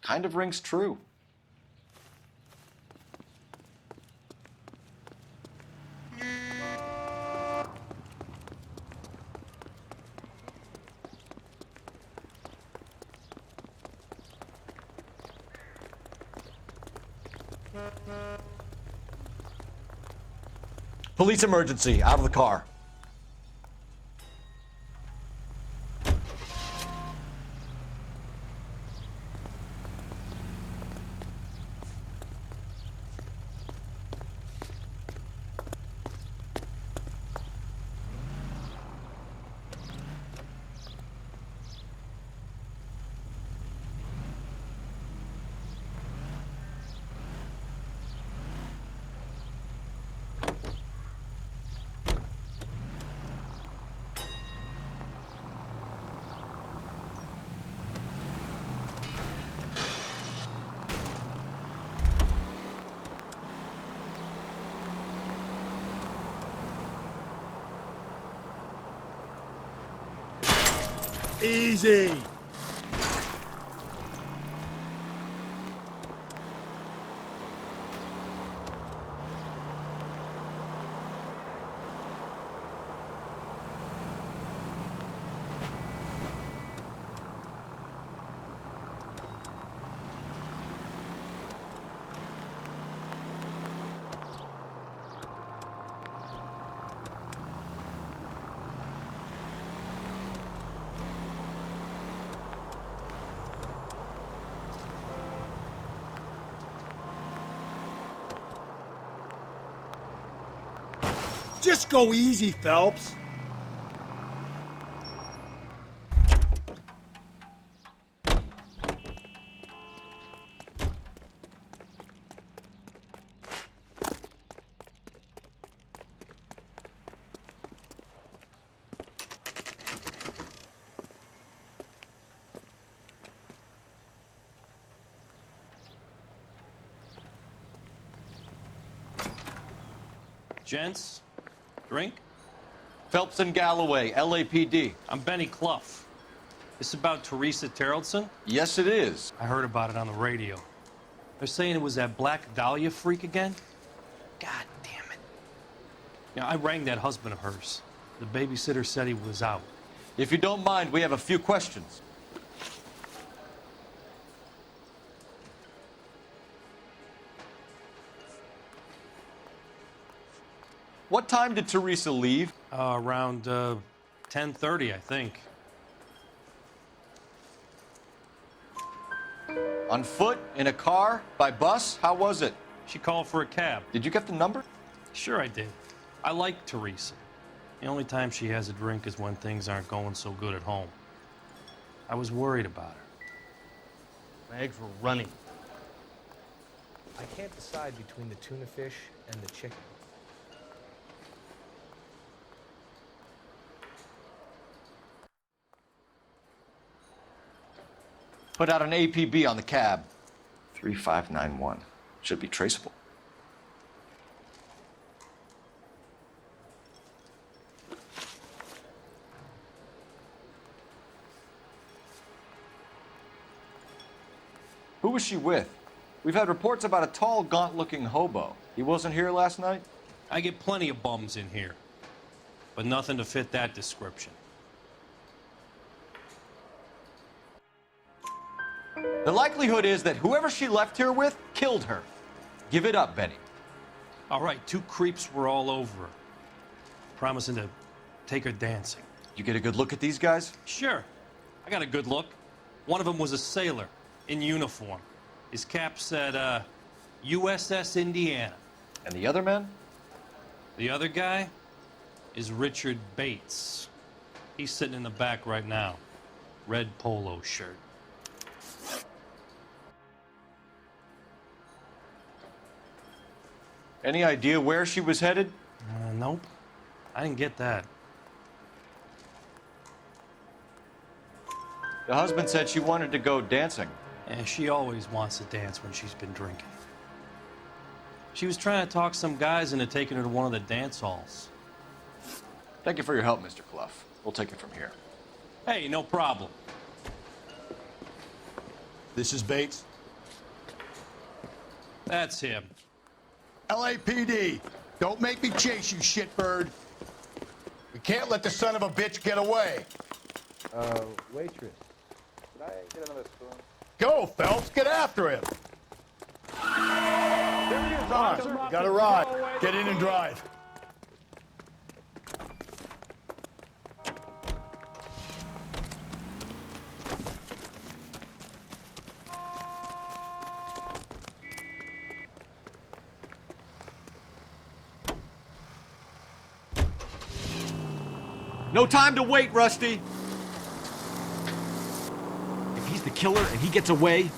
Kind of rings true. Police emergency, out of the car. Easy! Just go easy, Phelps. Gents, drink? Phelps and Galloway, LAPD. I'm Benny Clough. This about Teresa Terrellson? Yes, it is. I heard about it on the radio. They're saying it was that Black Dahlia freak again? God damn it. Yeah, I rang that husband of hers. The babysitter said he was out. If you don't mind, we have a few questions. What time did Teresa leave? Around 10:30, I think. On foot? In a car? By bus? How was it? She called for a cab. Did you get the number? Sure I did. I like Teresa. The only time she has a drink is when things aren't going so good at home. I was worried about her. My eggs were running. I can't decide between the tuna fish and the chicken. Put out an APB on the cab. 3591. Should be traceable. Who was she with? We've had reports about a tall, gaunt-looking hobo. He wasn't here last night? I get plenty of bums in here, but nothing to fit that description. The likelihood is that whoever she left here with killed her. Give it up, Benny. All right, two creeps were all over her, promising to take her dancing. You get a good look at these guys? Sure, I got a good look. One of them was a sailor in uniform. His cap said, USS Indiana. And the other man? The other guy is Richard Bates. He's sitting in the back right now. Red polo shirt. Any idea where she was headed? Nope. I didn't get that. The husband said she wanted to go dancing. Yeah, she always wants to dance when she's been drinking. She was trying to talk some guys into taking her to one of the dance halls. Thank you for your help, Mr. Clough. We'll take it from here. Hey, no problem. This is Bates. That's him. LAPD, don't make me chase you, shitbird. We can't let the son of a bitch get away. Waitress, could I get another spoon? Go, Phelps, get after him. There he is, Come on, you got a ride. Get in and drive. No time to wait, Rusty. If he's the killer and he gets away...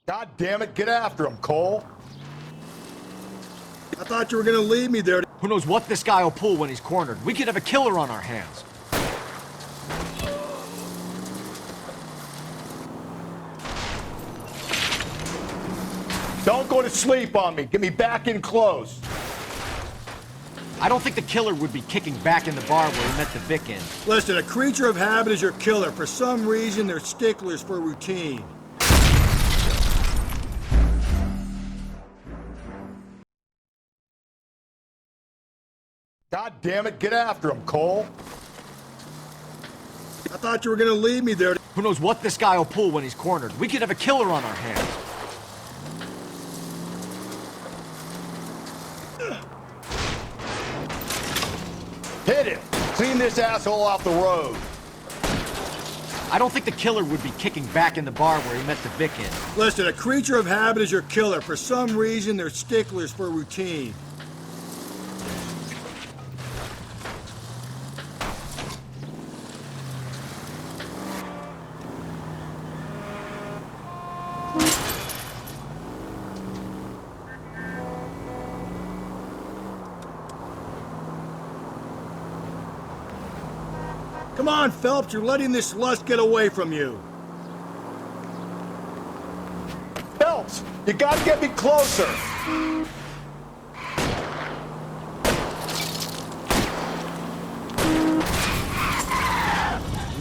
God damn it, get after him, Cole. I thought you were gonna leave me there. Who knows what this guy will pull when he's cornered? We could have a killer on our hands. Don't go to sleep on me. Get me back in close. I don't think the killer would be kicking back in the bar where he met the Vic in. Listen, a creature of habit is your killer. For some reason, they're sticklers for routine. God damn it, get after him, Cole. I thought you were gonna leave me there. Who knows what this guy will pull when he's cornered? We could have a killer on our hands. Hit him. Clean this asshole off the road. I don't think the killer would be kicking back in the bar where he met the Vic in. Listen, a creature of habit is your killer. For some reason, they're sticklers for routine. Come on, Phelps, you're letting this lust get away from you. Phelps, you gotta get me closer.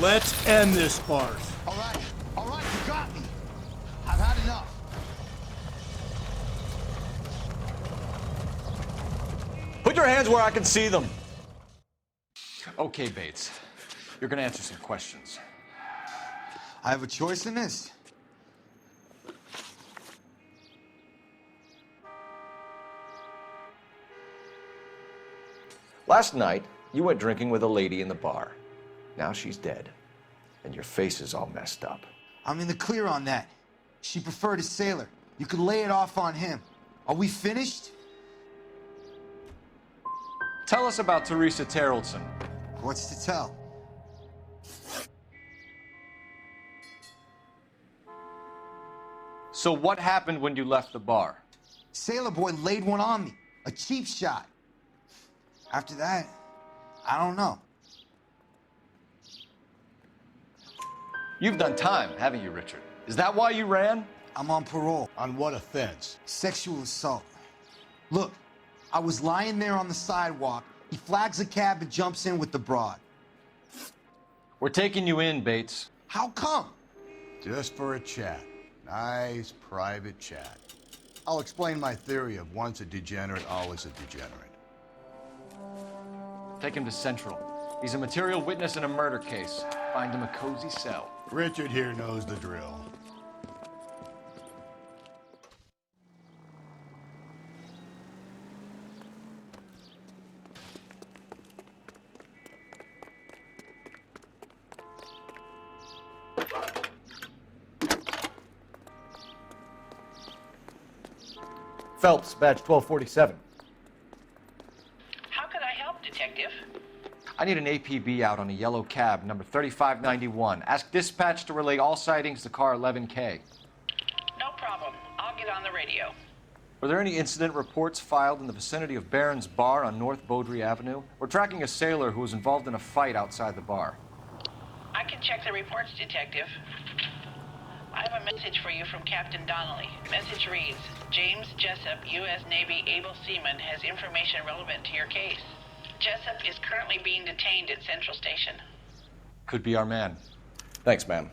Let's end this farce. All right, you got me. I've had enough. Put your hands where I can see them. Okay, Bates. You're gonna answer some questions. I have a choice in this. Last night, you went drinking with a lady in the bar. Now she's dead, and your face is all messed up. I'm in the clear on that. She preferred a sailor. You could lay it off on him. Are we finished? Tell us about Teresa Terrellson. What's to tell? So what happened when you left the bar? Sailor boy laid one on me. A cheap shot. After that, I don't know. You've done time, haven't you, Richard? Is that why you ran? I'm on parole. On what offense? Sexual assault. Look, I was lying there on the sidewalk. He flags a cab and jumps in with the broad. We're taking you in, Bates. How come? Just for a chat. Nice private chat. I'll explain my theory of once a degenerate, always a degenerate. Take him to Central. He's a material witness in a murder case. Find him a cozy cell. Richard here knows the drill. Phelps, badge 1247. How can I help, Detective? I need an APB out on a yellow cab, number 3591. Ask dispatch to relay all sightings to car 11K. No problem. I'll get on the radio. Were there any incident reports filed in the vicinity of Barron's Bar on North Beaudry Avenue? We're tracking a sailor who was involved in a fight outside the bar. I can check the reports, Detective. I have a message for you from Captain Donnelly. Message reads, James Jessup, U.S. Navy able seaman, has information relevant to your case. Jessup is currently being detained at Central Station. Could be our man. Thanks, ma'am.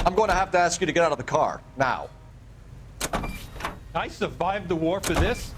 I'm going to have to ask you to get out of the car, now. I survived the war for this?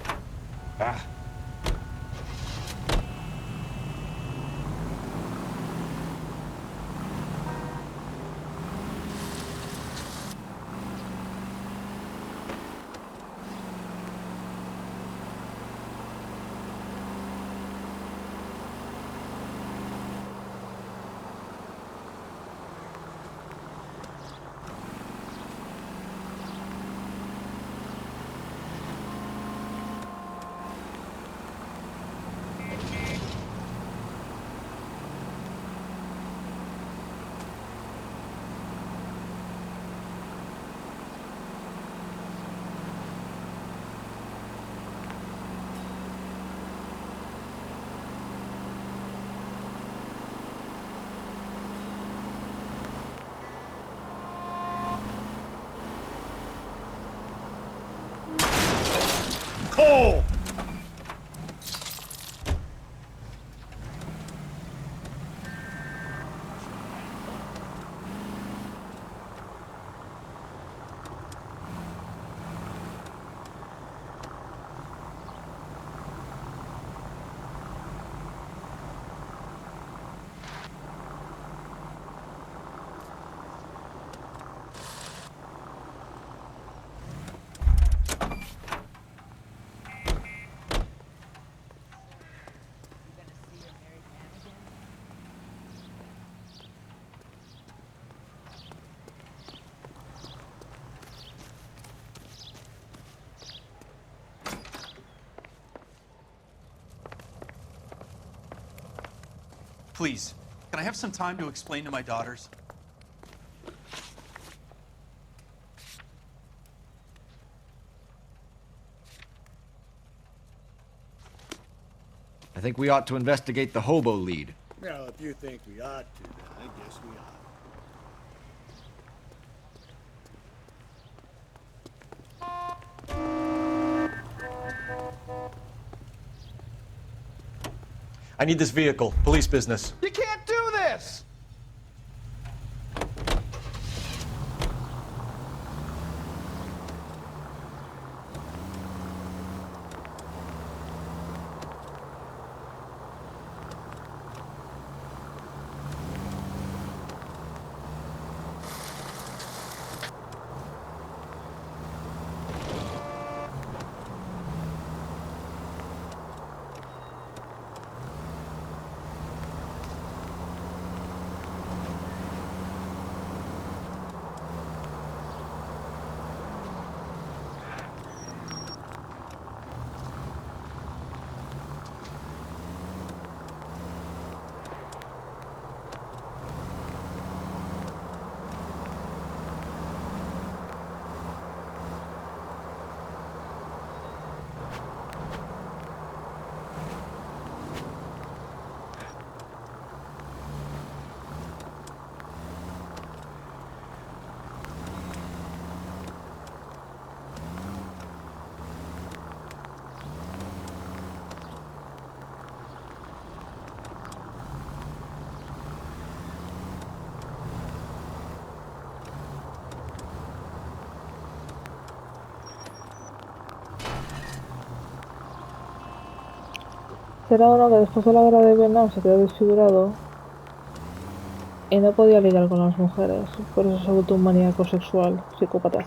Cole! Please, can I have some time to explain to my daughters? I think we ought to investigate the hobo lead. Well, if you think we ought to, then I guess we ought. I need this vehicle. Police business. You can't do this! Será uno que después de la guerra de Vietnam se quedó desfigurado y no podía lidiar con las mujeres, por eso se ha vuelto un maníaco sexual, psicópata.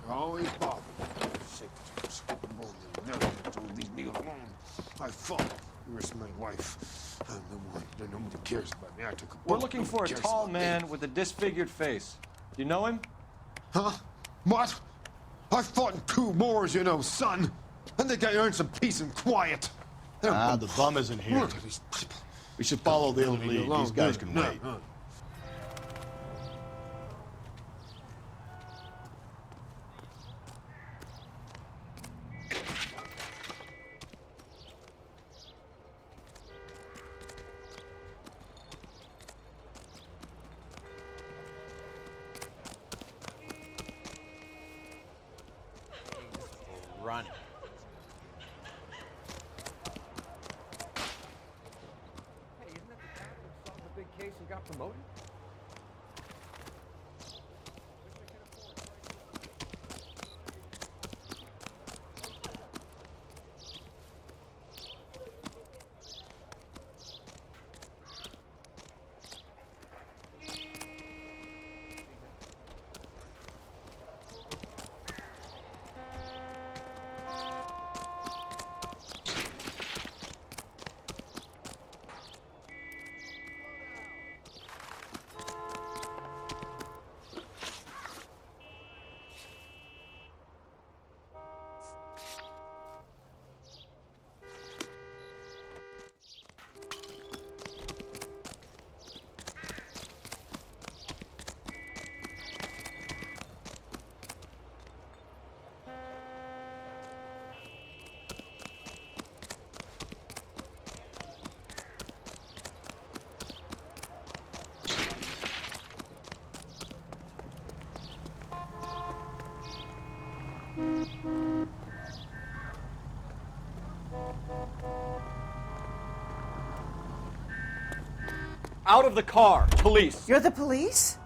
Always bother me. Sick of never to leave me alone. I fought. Where's my wife? Nobody cares about me. I took a We're bullet. looking Nobody for a cares tall about me. man with a disfigured face. Do you know him? Huh? What? I fought in 2 wars, you know, son. I think I earned some peace and quiet. The bum isn't here. Look at these people. We should follow the Leave me lead. alone. These guys can No, wait. no. Running. Hey, isn't that the guy who solved the big case and got promoted? Out of the car, police. You're the police?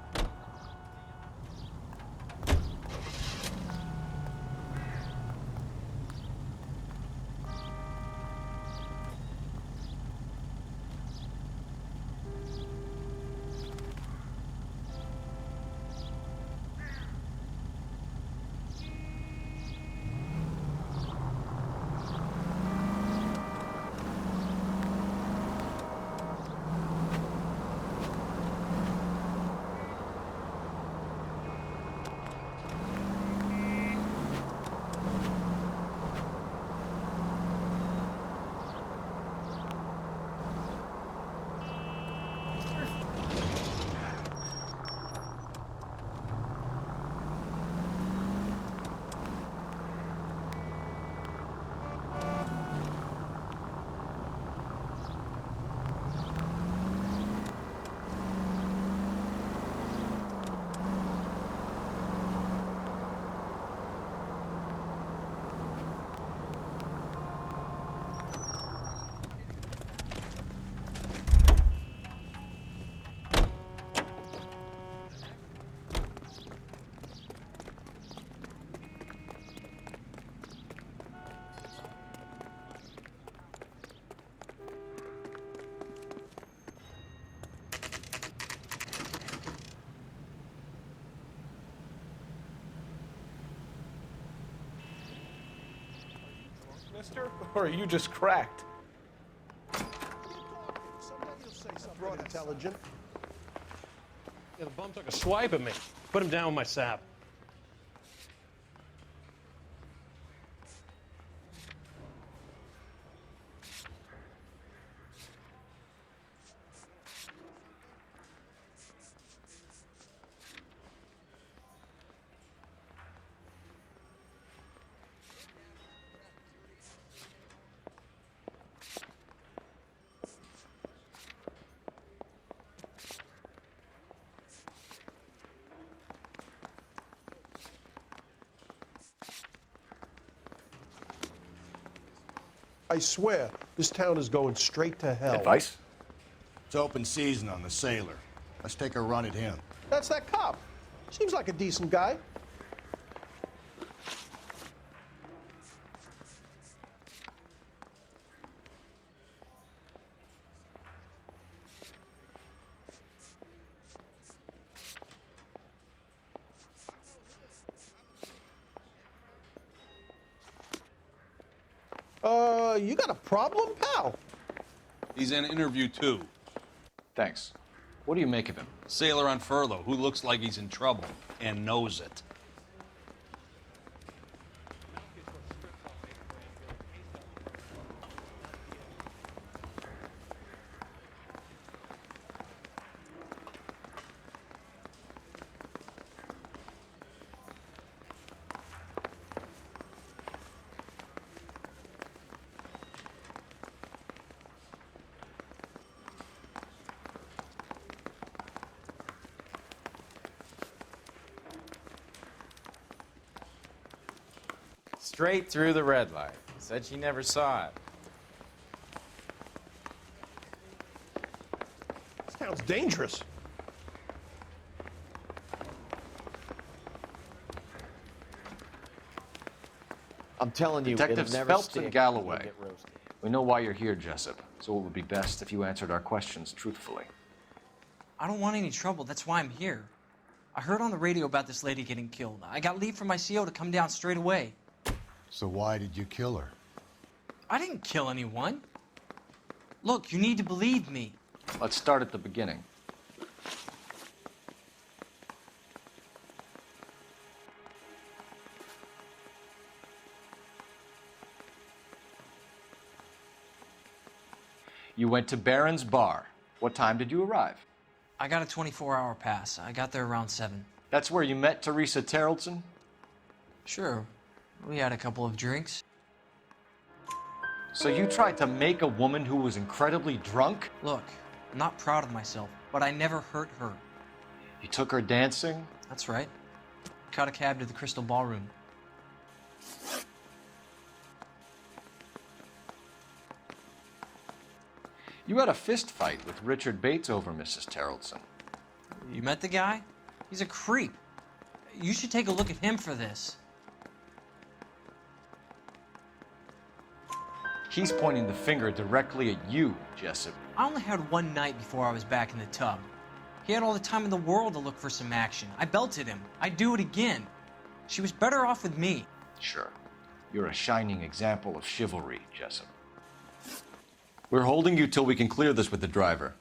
Mister? Or are you just cracked? Broad intelligent. Yeah, the bum took a swipe at me. Put him down with my sap. I swear, this town is going straight to hell. Advice? It's open season on the sailor. Let's take a run at him. That's that cop. Seems like a decent guy. You got a problem, pal? He's in interview 2. Thanks. What do you make of him? Sailor on furlough who looks like he's in trouble and knows it. Straight through the red light. Said she never saw it. This town's dangerous. I'm telling you, Detectives it'll never Phelps stick. and Galloway. You'll get roasted. We know why you're here, Jessup, so it would be best if you answered our questions truthfully. I don't want any trouble. That's why I'm here. I heard on the radio about this lady getting killed. I got leave from my CO to come down straight away. So why did you kill her? I didn't kill anyone. Look, you need to believe me. Let's start at the beginning. You went to Barron's Bar. What time did you arrive? I got a 24-hour pass. I got there around 7. That's where you met Teresa Terrellson? Sure. We had a couple of drinks. So you tried to make a woman who was incredibly drunk? Look, I'm not proud of myself, but I never hurt her. You took her dancing? That's right. Caught a cab to the Crystal Ballroom. You had a fist fight with Richard Bates over Mrs. Terrellson. You met the guy? He's a creep. You should take a look at him for this. He's pointing the finger directly at you, Jessup. I only had one night before I was back in the tub. He had all the time in the world to look for some action. I belted him. I'd do it again. She was better off with me. Sure. You're a shining example of chivalry, Jessup. We're holding you till we can clear this with the driver.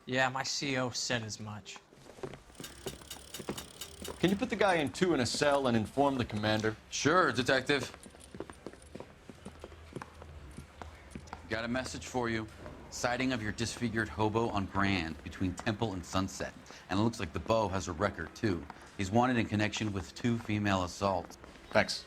Yeah, my CO said as much. Can you put the guy in 2 in a cell and inform the commander? Sure, Detective. Got a message for you. Sighting of your disfigured hobo on Grand between Temple and Sunset. And it looks like the beau has a record, too. He's wanted in connection with 2 female assaults. Thanks.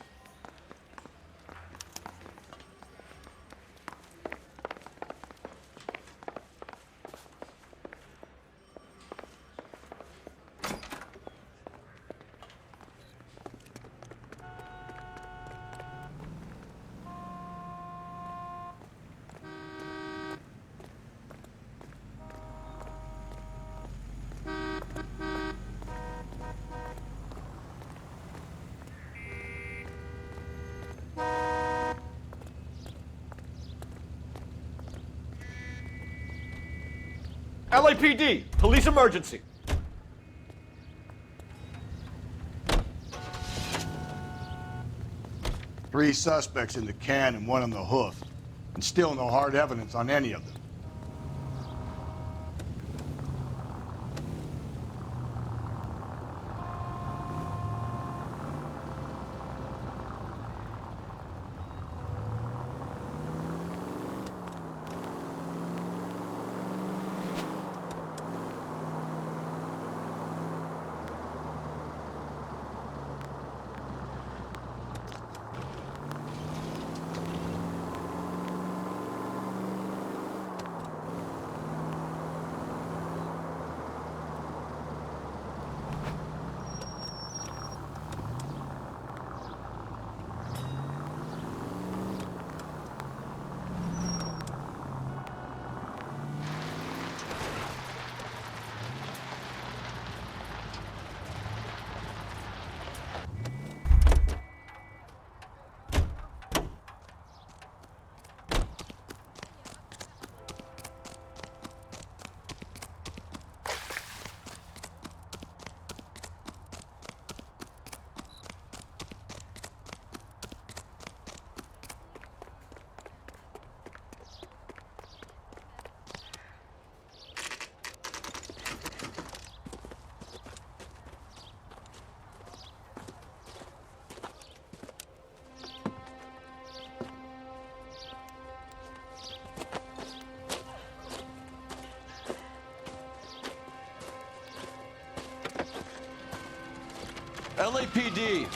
LAPD, police emergency. Three suspects in the can and 1 on the hoof. And still no hard evidence on any of them. PD.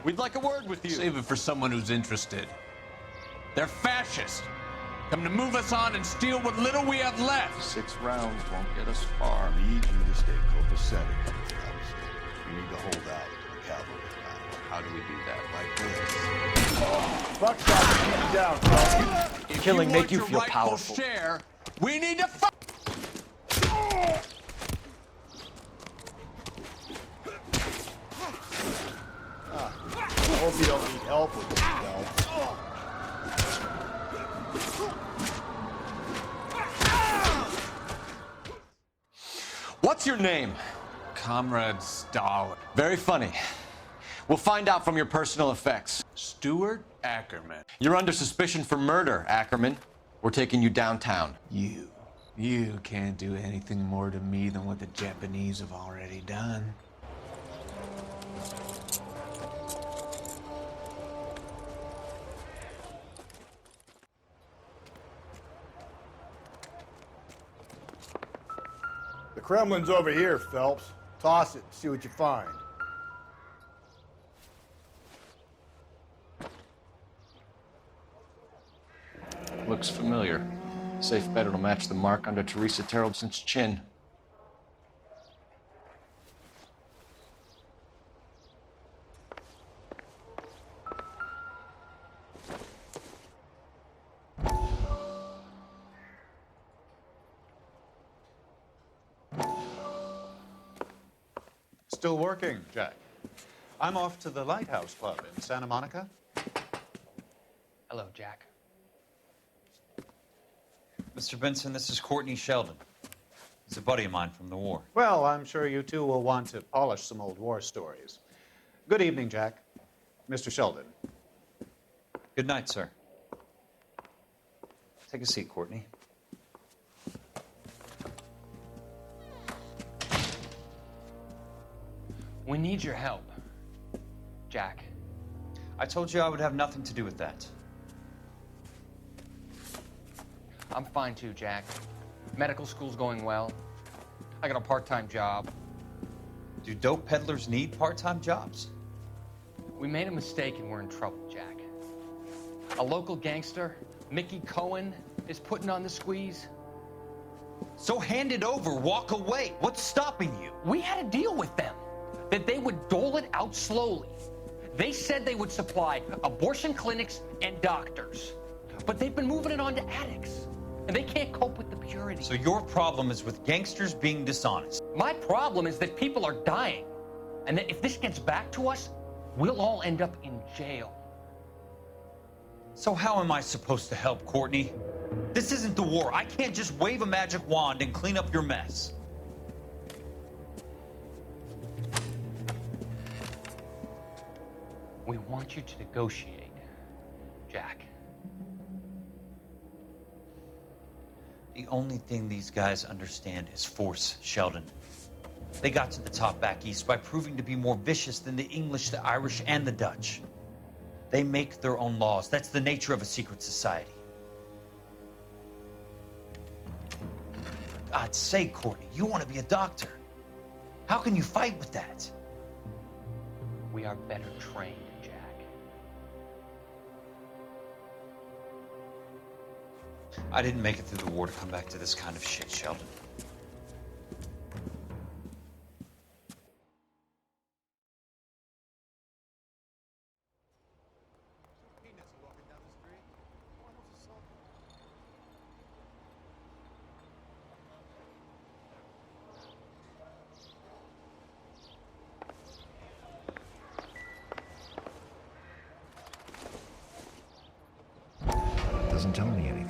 We'd like a word with you. Save it for someone who's interested. They're fascists. Come to move us on and steal what little we have left. 6 rounds won't get us far. I need you to stay copacetic. You need to hold out a cavalry round. How do we do that? Like this. Buckshot to keep you down, Phil. If Killing you make want you your feel rightful powerful. share, we need to fight. I hope you don't need help with this, Phil. What's your name? Comrade Stalin. Very funny. We'll find out from your personal effects. Stuart Ackerman. You're under suspicion for murder, Ackerman. We're taking you downtown. You can't do anything more to me than what the Japanese have already done. The Kremlin's over here, Phelps. Toss it, see what you find. Looks familiar. Safe bet it'll match the mark under Teresa Terrelson's chin. Still working, Jack. I'm off to the Lighthouse Club in Santa Monica. Hello, Jack. Mr. Benson, this is Courtney Sheldon. He's a buddy of mine from the war. Well, I'm sure you two will want to polish some old war stories. Good evening, Jack. Mr. Sheldon. Good night, sir. Take a seat, Courtney. We need your help, Jack. I told you I would have nothing to do with that. I'm fine too, Jack. Medical school's going well. I got a part-time job. Do dope peddlers need part-time jobs? We made a mistake and we're in trouble, Jack. A local gangster, Mickey Cohen, is putting on the squeeze. So hand it over, walk away. What's stopping you? We had a deal with them that they would dole it out slowly. They said they would supply abortion clinics and doctors, but they've been moving it on to addicts, and they can't cope with the purity. So your problem is with gangsters being dishonest. My problem is that people are dying, and that if this gets back to us, we'll all end up in jail. So how am I supposed to help, Courtney? This isn't the war. I can't just wave a magic wand and clean up your mess. We want you to negotiate, Jack. The only thing these guys understand is force, Sheldon. They got to the top back east by proving to be more vicious than the English, the Irish, and the Dutch. They make their own laws. That's the nature of a secret society. For God's sake, Courtney, you want to be a doctor. How can you fight with that? We are better trained, Jack. I didn't make it through the war to come back to this kind of shit, Sheldon. Doesn't tell me anything.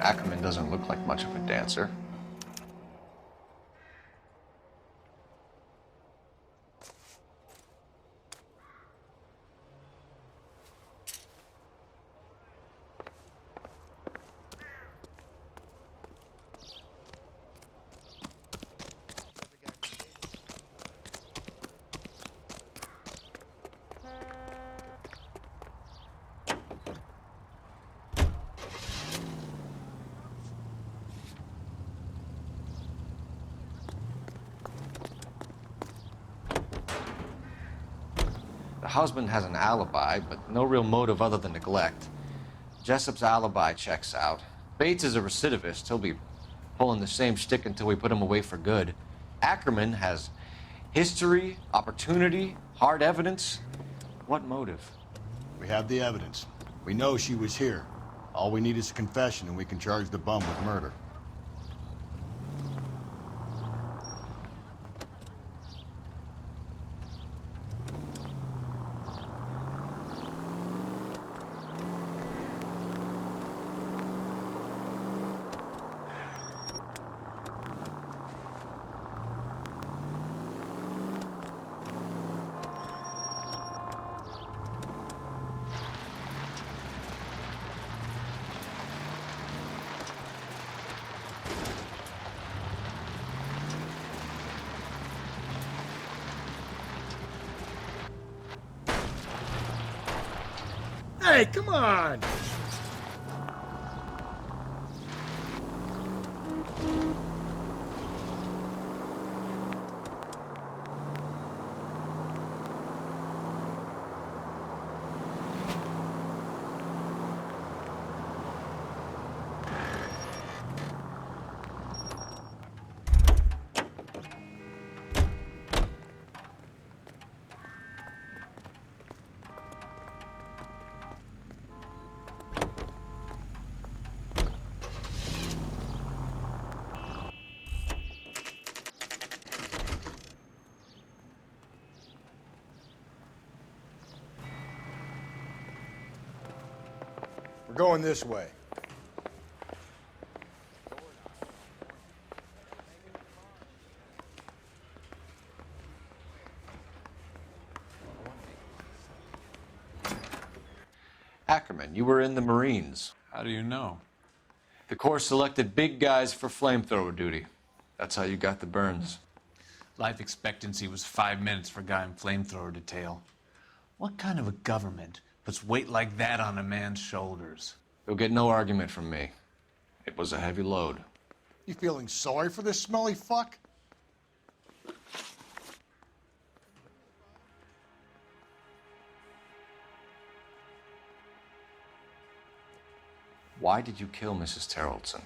Ackerman doesn't look like much of a dancer. husband has an alibi, but no real motive other than neglect. Jessup's alibi checks out. Bates is a recidivist. He'll be pulling the same shtick until we put him away for good. Ackerman has history, opportunity, hard evidence. What motive? We have the evidence. We know she was here. All we need is a confession, and we can charge the bum with murder. Hey, come on! We're going this way. Ackerman, you were in the Marines. How do you know? The Corps selected big guys for flamethrower duty. That's how you got the burns. Life expectancy was 5 minutes for a guy in flamethrower detail. What kind of a government puts weight like that on a man's shoulders? You'll get no argument from me. It was a heavy load. You feeling sorry for this smelly fuck? Why did you kill Mrs. Terrelson?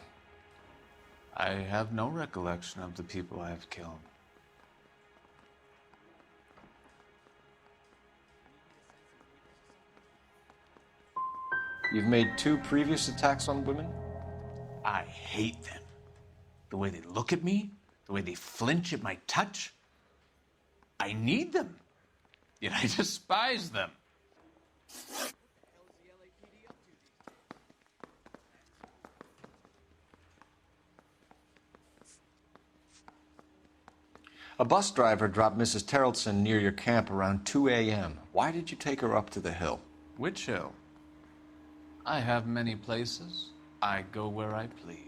I have no recollection of the people I have killed. You've made 2 previous attacks on women? I hate them. The way they look at me, the way they flinch at my touch. I need them, yet I despise them. A bus driver dropped Mrs. Terrelson near your camp around 2 a.m. Why did you take her up to the hill? Which hill? I have many places. I go where I please.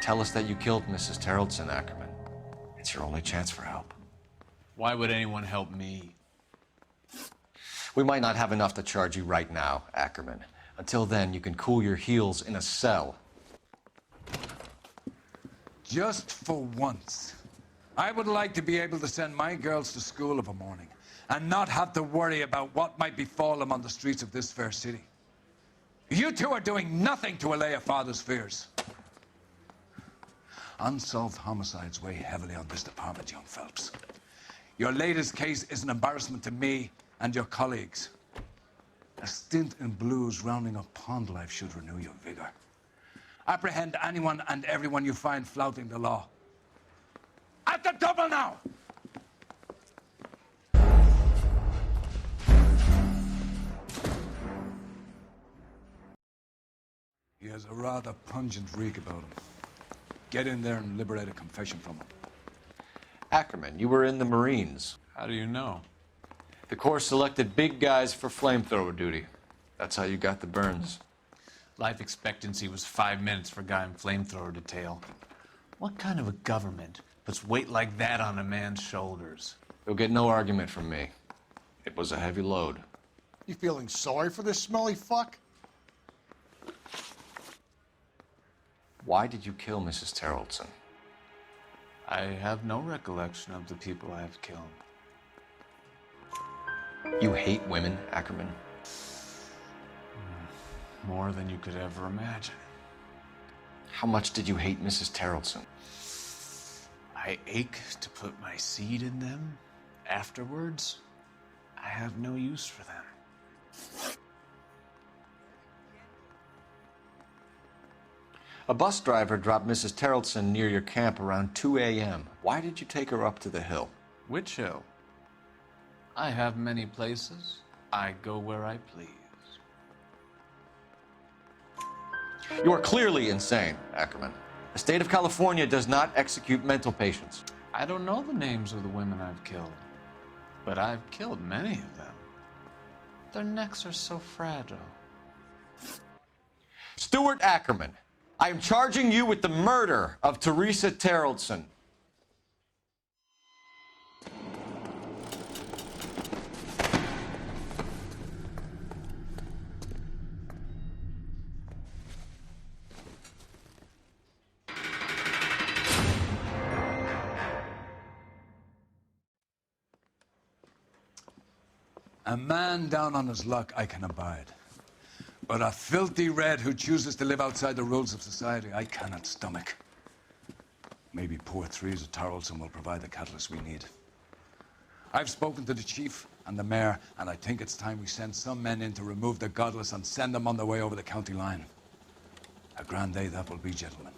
Tell us that you killed Mrs. Terrelson, Ackerman. It's your only chance for help. Why would anyone help me? We might not have enough to charge you right now, Ackerman. Until then, you can cool your heels in a cell. Just for once, I would like to be able to send my girls to school of a morning and not have to worry about what might befall them on the streets of this fair city. You two are doing nothing to allay a father's fears. Unsolved homicides weigh heavily on this department, young Phelps. Your latest case is an embarrassment to me and your colleagues. A stint in blues rounding up pond life should renew your vigor. Apprehend anyone and everyone you find flouting the law. At the double now! He has a rather pungent reek about him. Get in there and liberate a confession from him. Ackerman, you were in the Marines. How do you know? The Corps selected big guys for flamethrower duty. That's how you got the burns. Life expectancy was 5 minutes for a guy in flamethrower detail. What kind of a government puts weight like that on a man's shoulders? You'll get no argument from me. It was a heavy load. You feeling sorry for this smelly fuck? Why did you kill Mrs. Terrelson? I have no recollection of the people I have killed. You hate women, Ackerman? More than you could ever imagine. How much did you hate Mrs. Terrelson? I ache to put my seed in them. Afterwards, I have no use for them. A bus driver dropped Mrs. Terrelson near your camp around 2 a.m. Why did you take her up to the hill? Which hill? I have many places. I go where I please. You are clearly insane, Ackerman. The state of California does not execute mental patients. I don't know the names of the women I've killed, but I've killed many of them. Their necks are so fragile. Stuart Ackerman, I am charging you with the murder of Teresa Terrelson. A man down on his luck I can abide. But a filthy red who chooses to live outside the rules of society, I cannot stomach. Maybe poor Teresa Terrelson will provide the catalyst we need. I've spoken to the chief and the mayor, and I think it's time we send some men in to remove the godless and send them on their way over the county line. A grand day that will be, gentlemen.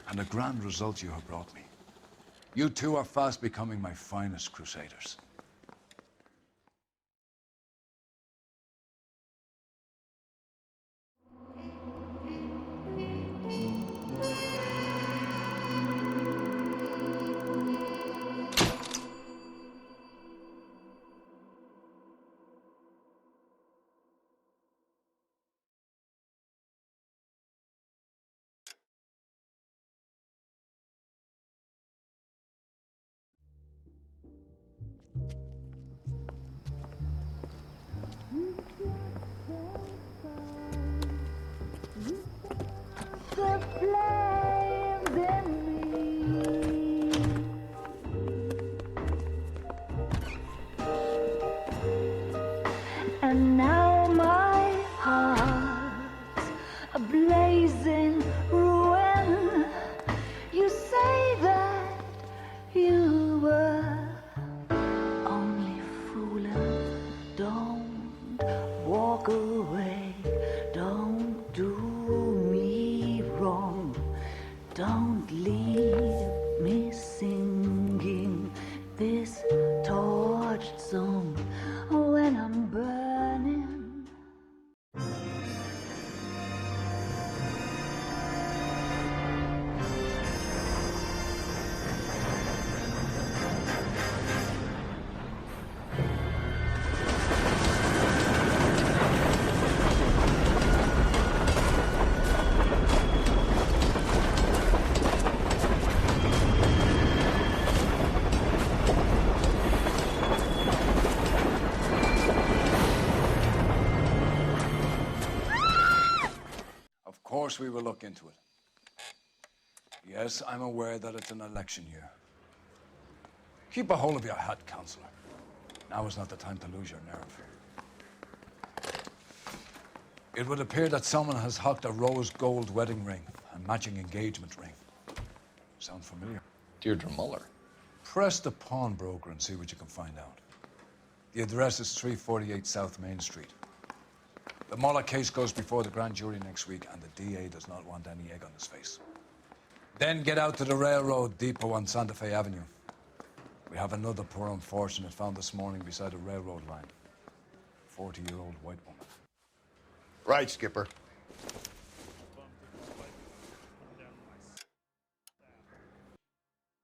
And a grand result you have brought me. You two are fast becoming my finest crusaders. And now my heart's a blazing ruin. You say that you were only fooling. Don't walk away. Don't do me wrong. Don't leave me singing this torched song when I'm burning. Of course we will look into it. Yes, I'm aware that it's an election year. Keep a hold of your hat, Counselor. Now is not the time to lose your nerve. It would appear that someone has hocked a rose gold wedding ring and matching engagement ring. Sound familiar? Deirdre Muller. Press the pawnbroker and see what you can find out. The address is 348 South Main Street. The Muller case goes before the grand jury next week, and the DA does not want any egg on his face. Then get out to the railroad depot on Santa Fe Avenue. We have another poor unfortunate found this morning beside a railroad line. 40-year-old white woman. Right, Skipper.